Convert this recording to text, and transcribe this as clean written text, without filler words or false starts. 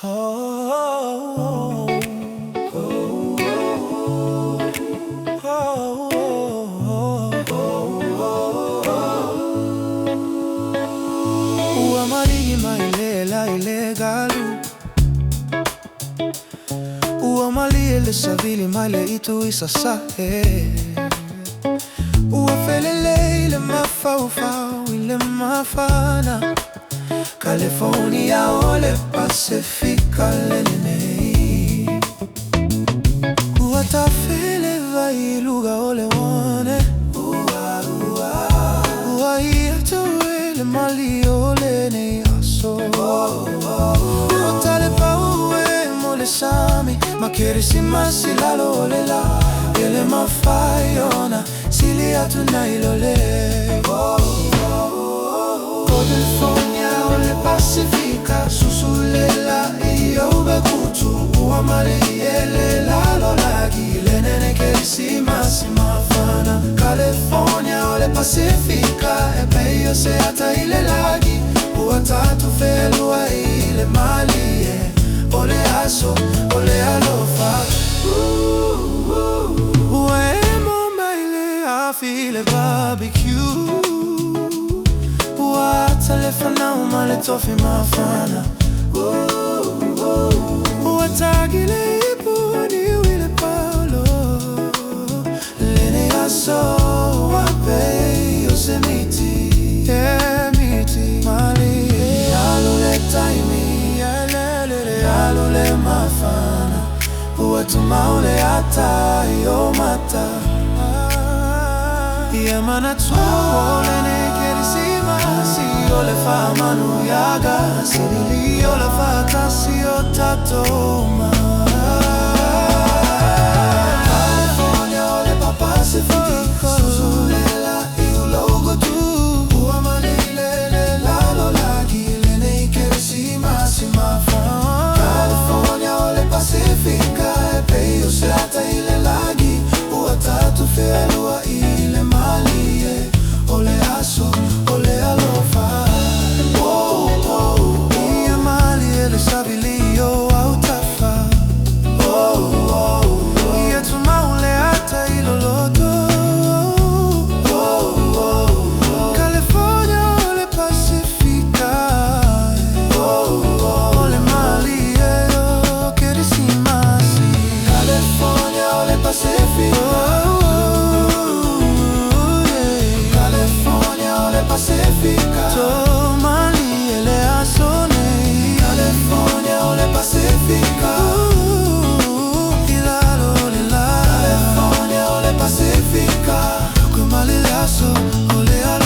Oh, oh, Uamaligi mailela ilegalu Uamali ele savili maile itu isasahe Uafelele ile mafaufau ile mafana California ole Pacifica lenei Uatafele vai luga ole one Ua iatu ele mali ole ne aso Utale pa ue mole sami Makerisi masilalo ole la Ele mafaiona Sili atu na ilole California ole Pacifica Susulela iyo bekutu Uamali ele lalo lagi Lenene kerisi masimafana California ole Pacifica Epeyo se ata ile lagi Uatatu felua ile mali Ole aso, ole alofa Uemo maile afile barbecue Telefona umale tofi mafana Uatagile ipu ni wile paulo Lene aso wape yosemiti miti mali Alule taimi alule mafana Uatumaule ata yomata Yamana tuole ne kerisima Ole fa manu yaga Sirili ole fa tasio tatoma California ole pa Pacifica Susulela iu logo tu Uamali lele lalo lagi Lene kerisi masimafa California ole Pacifica Epeyo se ata ile lagi Uatatu felua ile mali Ole aso, ole alofa Pacifica Tomali ele asone California ole Pacifica Ilalo lila California ole Pacifica Kumali le aso ole alo